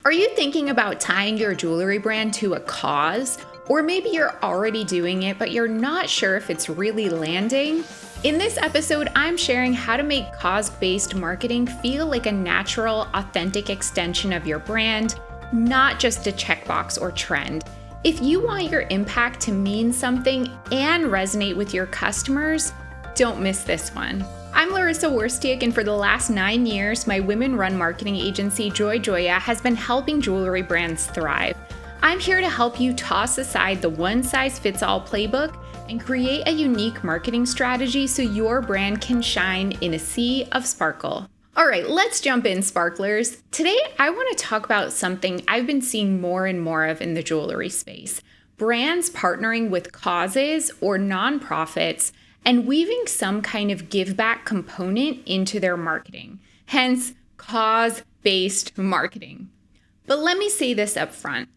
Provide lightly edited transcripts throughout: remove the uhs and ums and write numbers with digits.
Are you thinking about tying your jewelry brand to a cause? Or maybe you're already doing it, but you're not sure if it's really landing? In this episode, I'm sharing how to make cause-based marketing feel like a natural, authentic extension of your brand, not just a checkbox or trend. If you want your impact to mean something and resonate with your customers, don't miss this one. I'm Larissa Worstiak, and for the last 9 years, my women-run marketing agency, Joy Joya, has been helping jewelry brands thrive. I'm here to help you toss aside the one-size-fits-all playbook and create a unique marketing strategy so your brand can shine in a sea of sparkle. All right, let's jump in, sparklers. Today, I want to talk about something I've been seeing more and more of in the jewelry space. Brands partnering with causes or nonprofits and weaving some kind of give back component into their marketing, hence cause-based marketing. But let me say this up front.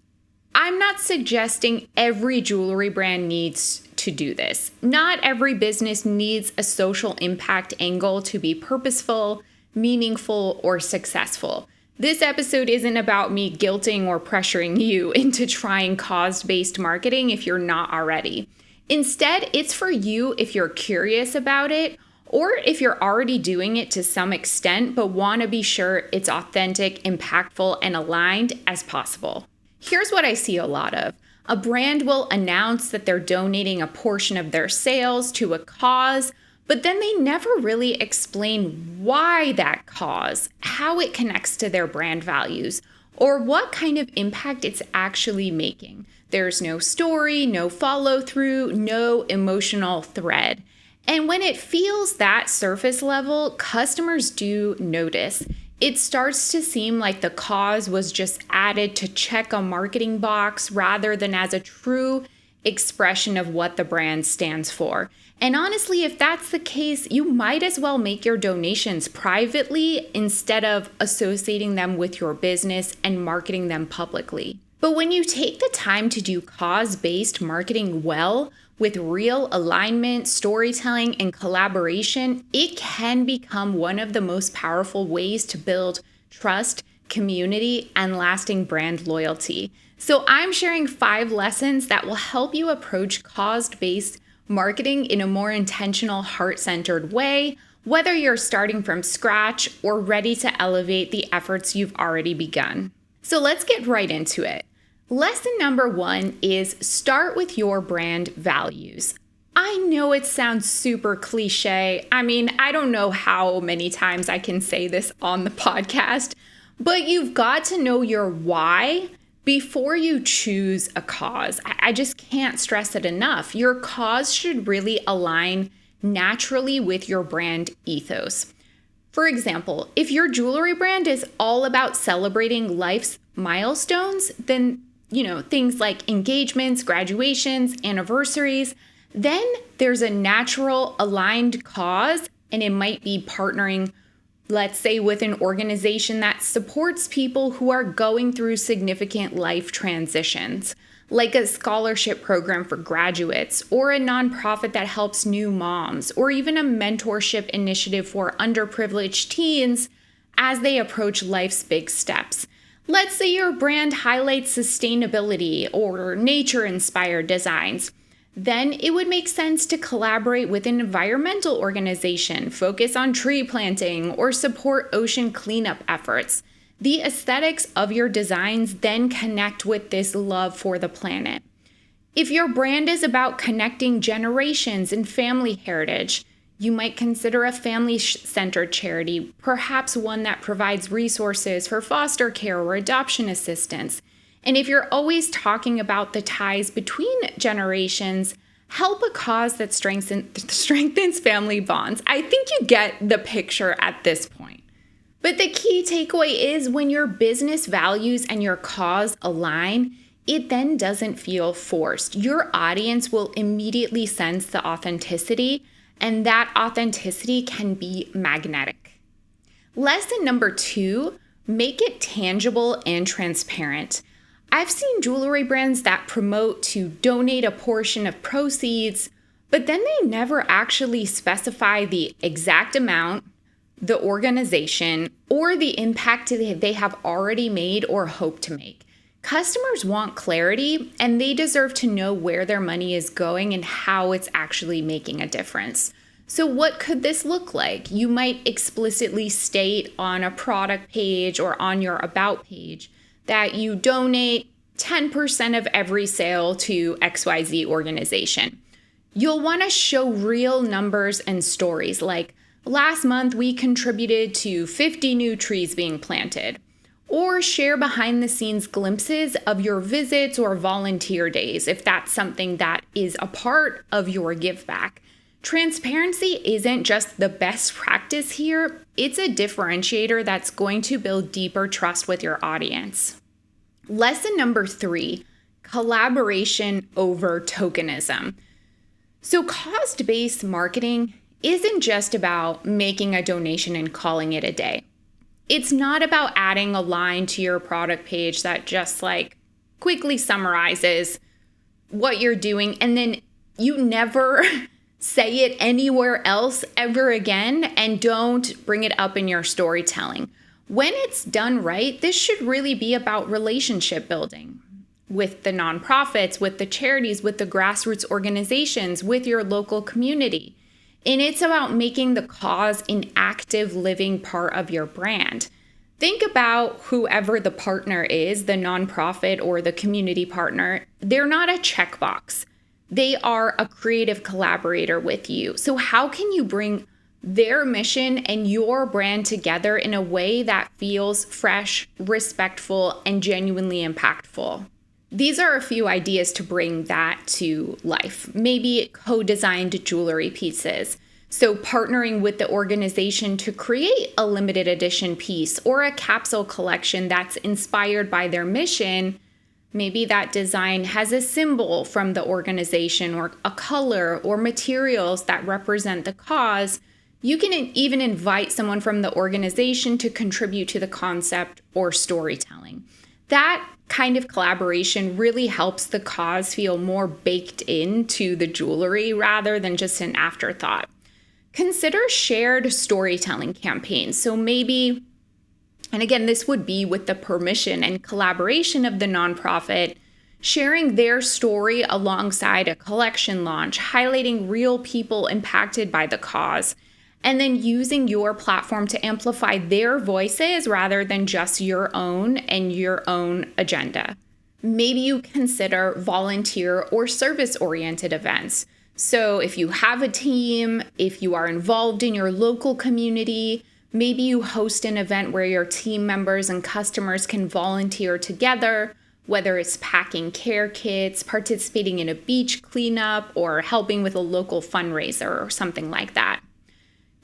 I'm not suggesting every jewelry brand needs to do this. Not every business needs a social impact angle to be purposeful, meaningful, or successful. This episode isn't about me guilting or pressuring you into trying cause-based marketing if you're not already. Instead, it's for you if you're curious about it, or if you're already doing it to some extent but want to be sure it's authentic, impactful, and aligned as possible. Here's what I see a lot of. A brand will announce that they're donating a portion of their sales to a cause, but then they never really explain why that cause, how it connects to their brand values, or what kind of impact it's actually making. There's no story, no follow-through, no emotional thread. And when it feels that surface level, customers do notice. It starts to seem like the cause was just added to check a marketing box rather than as a true expression of what the brand stands for. And honestly, if that's the case, you might as well make your donations privately instead of associating them with your business and marketing them publicly. But when you take the time to do cause-based marketing well, with real alignment, storytelling, and collaboration, it can become one of the most powerful ways to build trust, community, and lasting brand loyalty. So I'm sharing 5 lessons that will help you approach cause-based marketing in a more intentional, heart-centered way, whether you're starting from scratch or ready to elevate the efforts you've already begun. So let's get right into it. Lesson number 1 is start with your brand values. I know it sounds super cliche. I don't know how many times I can say this on the podcast, but you've got to know your why before you choose a cause. I just can't stress it enough. Your cause should really align naturally with your brand ethos. For example, if your jewelry brand is all about celebrating life's milestones, then things like engagements, graduations, anniversaries, then there's a natural aligned cause, and it might be partnering, let's say, with an organization that supports people who are going through significant life transitions, like a scholarship program for graduates, or a nonprofit that helps new moms, or even a mentorship initiative for underprivileged teens as they approach life's big steps. Let's say your brand highlights sustainability or nature-inspired designs. Then it would make sense to collaborate with an environmental organization, focus on tree planting, or support ocean cleanup efforts. The aesthetics of your designs then connect with this love for the planet. If your brand is about connecting generations and family heritage, you might consider a family-centered charity, perhaps one that provides resources for foster care or adoption assistance. And if you're always talking about the ties between generations, help a cause that strengthens family bonds. I think you get the picture at this point. But the key takeaway is when your business values and your cause align, it then doesn't feel forced. Your audience will immediately sense the authenticity, and that authenticity can be magnetic. Lesson number 2, make it tangible and transparent. I've seen jewelry brands that promote to donate a portion of proceeds, but then they never actually specify the exact amount, the organization, or the impact they have already made or hope to make. Customers want clarity, and they deserve to know where their money is going and how it's actually making a difference. So what could this look like? You might explicitly state on a product page or on your about page that you donate 10% of every sale to XYZ organization. You'll want to show real numbers and stories like, last month we contributed to 50 new trees being planted. Or share behind the scenes glimpses of your visits or volunteer days if that's something that is a part of your give back. Transparency isn't just the best practice here, it's a differentiator that's going to build deeper trust with your audience. Lesson number 3, collaboration over tokenism. So cost-based marketing isn't just about making a donation and calling it a day. It's not about adding a line to your product page that just quickly summarizes what you're doing and then you never say it anywhere else ever again and don't bring it up in your storytelling. When it's done right, this should really be about relationship building with the nonprofits, with the charities, with the grassroots organizations, with your local community. And it's about making the cause an active living part of your brand. Think about whoever the partner is, the nonprofit or the community partner. They're not a checkbox. They are a creative collaborator with you. So how can you bring their mission and your brand together in a way that feels fresh, respectful, and genuinely impactful? These are a few ideas to bring that to life. Maybe co-designed jewelry pieces. So partnering with the organization to create a limited edition piece or a capsule collection that's inspired by their mission. Maybe that design has a symbol from the organization or a color or materials that represent the cause. You can even invite someone from the organization to contribute to the concept or storytelling. That kind of collaboration really helps the cause feel more baked into the jewelry rather than just an afterthought. Consider shared storytelling campaigns. So maybe, and again, this would be with the permission and collaboration of the nonprofit, sharing their story alongside a collection launch, highlighting real people impacted by the cause, and then using your platform to amplify their voices rather than just your own and your own agenda. Maybe you consider volunteer or service-oriented events. So if you have a team, if you are involved in your local community, maybe you host an event where your team members and customers can volunteer together, whether it's packing care kits, participating in a beach cleanup, or helping with a local fundraiser or something like that.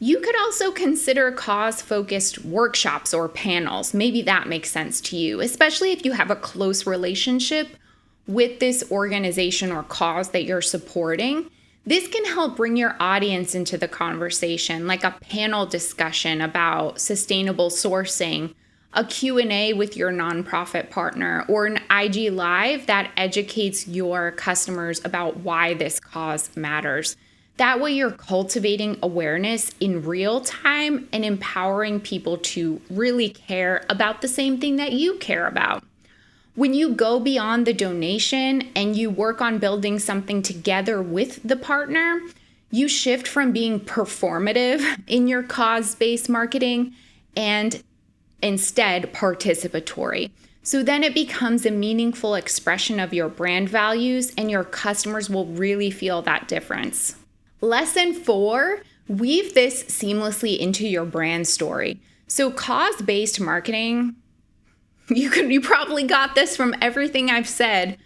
You could also consider cause-focused workshops or panels. Maybe that makes sense to you, especially if you have a close relationship with this organization or cause that you're supporting. This can help bring your audience into the conversation, like a panel discussion about sustainable sourcing, a Q&A with your nonprofit partner, or an IG Live that educates your customers about why this cause matters. That way you're cultivating awareness in real time and empowering people to really care about the same thing that you care about. When you go beyond the donation and you work on building something together with the partner, you shift from being performative in your cause-based marketing and instead participatory. So then it becomes a meaningful expression of your brand values and your customers will really feel that difference. Lesson 4, weave this seamlessly into your brand story. So cause-based marketing, you probably got this from everything I've said,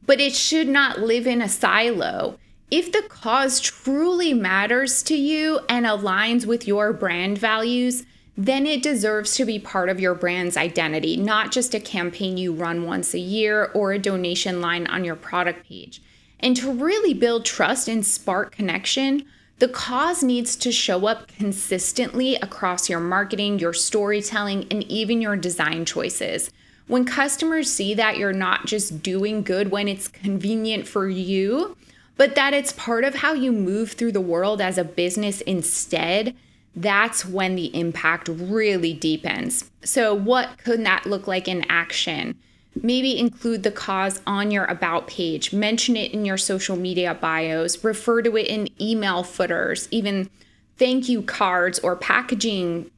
but it should not live in a silo. If the cause truly matters to you and aligns with your brand values, then it deserves to be part of your brand's identity, not just a campaign you run once a year or a donation line on your product page. And to really build trust and spark connection, the cause needs to show up consistently across your marketing, your storytelling, and even your design choices. When customers see that you're not just doing good when it's convenient for you, but that it's part of how you move through the world as a business instead, that's when the impact really deepens. So what could that look like in action? Maybe include the cause on your about page, mention it in your social media bios, refer to it in email footers, even thank you cards or packaging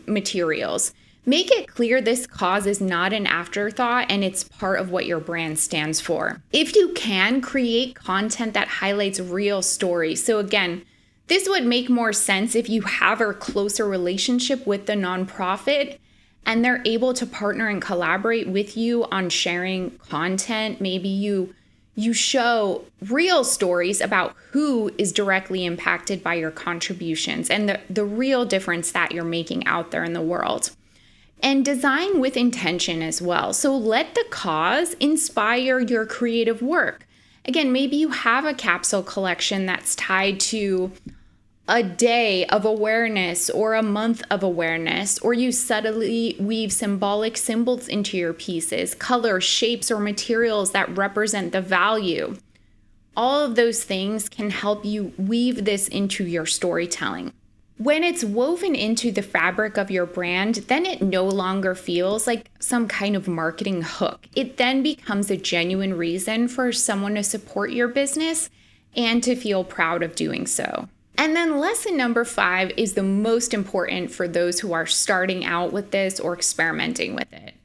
materials. Make it clear this cause is not an afterthought and it's part of what your brand stands for. If you can, create content that highlights real stories. So again, this would make more sense if you have a closer relationship with the nonprofit and they're able to partner and collaborate with you on sharing content. Maybe you show real stories about who is directly impacted by your contributions and the real difference that you're making out there in the world. And design with intention as well. So let the cause inspire your creative work. Again, maybe you have a capsule collection that's tied to a day of awareness or a month of awareness, or you subtly weave symbolic symbols into your pieces, colors, shapes, or materials that represent the value. All of those things can help you weave this into your storytelling. When it's woven into the fabric of your brand, then it no longer feels like some kind of marketing hook. It then becomes a genuine reason for someone to support your business and to feel proud of doing so. And then lesson number 5 is the most important for those who are starting out with this or experimenting with it.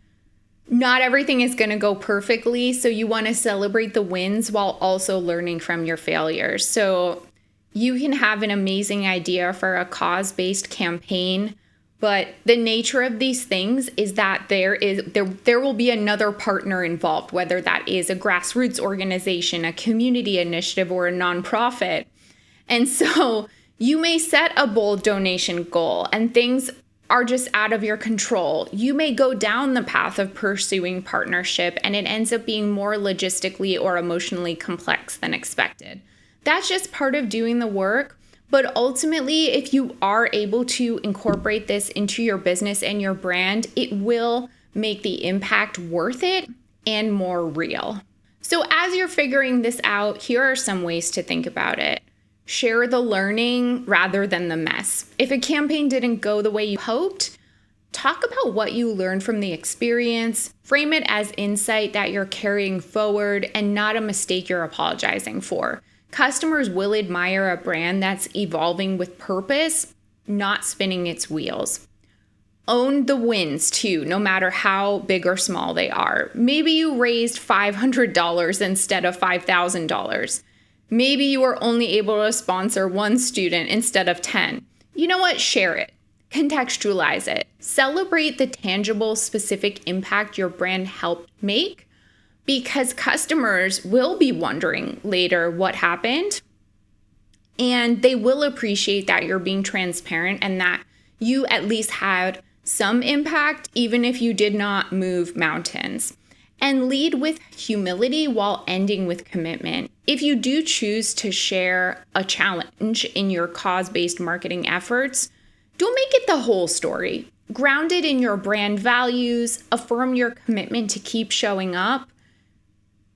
Not everything is going to go perfectly, so you want to celebrate the wins while also learning from your failures. So you can have an amazing idea for a cause-based campaign, but the nature of these things is that there will be another partner involved, whether that is a grassroots organization, a community initiative, or a nonprofit. And so you may set a bold donation goal and things are just out of your control. You may go down the path of pursuing partnership and it ends up being more logistically or emotionally complex than expected. That's just part of doing the work. But ultimately, if you are able to incorporate this into your business and your brand, it will make the impact worth it and more real. So as you're figuring this out, here are some ways to think about it. Share the learning rather than the mess. If a campaign didn't go the way you hoped, talk about what you learned from the experience. Frame it as insight that you're carrying forward and not a mistake you're apologizing for. Customers will admire a brand that's evolving with purpose, not spinning its wheels. Own the wins too, no matter how big or small they are. Maybe you raised $500 instead of $5,000. Maybe you were only able to sponsor one student instead of 10. You know what? Share it. Contextualize it. Celebrate the tangible, specific impact your brand helped make, because customers will be wondering later what happened, and they will appreciate that you're being transparent and that you at least had some impact, even if you did not move mountains. And lead with humility while ending with commitment. If you do choose to share a challenge in your cause-based marketing efforts, don't make it the whole story. Ground it in your brand values, affirm your commitment to keep showing up.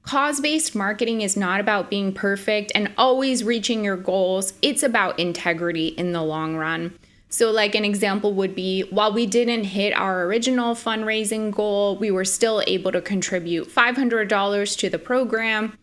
Cause-based marketing is not about being perfect and always reaching your goals. It's about integrity in the long run. So like an example would be, while we didn't hit our original fundraising goal, we were still able to contribute $500 to the program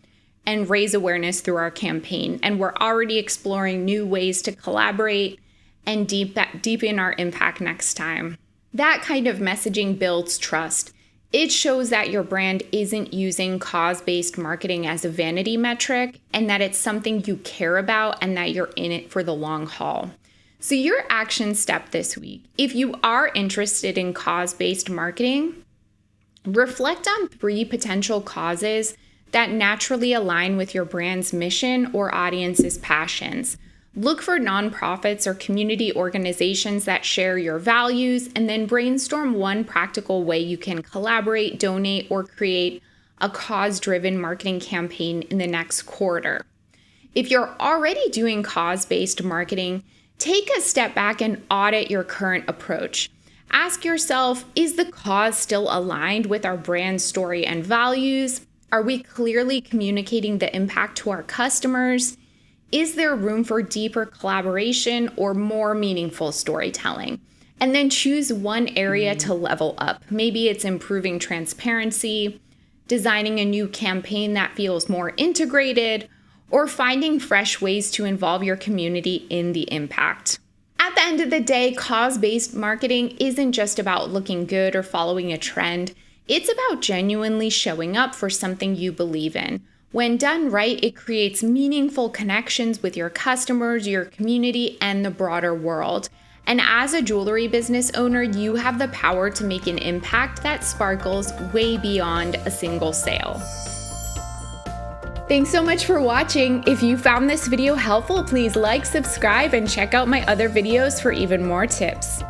and raise awareness through our campaign. And we're already exploring new ways to collaborate and deepen our impact next time. That kind of messaging builds trust. It shows that your brand isn't using cause-based marketing as a vanity metric and that it's something you care about and that you're in it for the long haul. So your action step this week, if you are interested in cause-based marketing, reflect on 3 potential causes that naturally align with your brand's mission or audience's passions. Look for nonprofits or community organizations that share your values, and then brainstorm one practical way you can collaborate, donate, or create a cause-driven marketing campaign in the next quarter. If you're already doing cause-based marketing, take a step back and audit your current approach. Ask yourself, is the cause still aligned with our brand story and values? Are we clearly communicating the impact to our customers? Is there room for deeper collaboration or more meaningful storytelling? And then choose one area to level up. Maybe it's improving transparency, designing a new campaign that feels more integrated, or finding fresh ways to involve your community in the impact. At the end of the day, cause-based marketing isn't just about looking good or following a trend. It's about genuinely showing up for something you believe in. When done right, it creates meaningful connections with your customers, your community, and the broader world. And as a jewelry business owner, you have the power to make an impact that sparkles way beyond a single sale. Thanks so much for watching. If you found this video helpful, please like, subscribe, and check out my other videos for even more tips.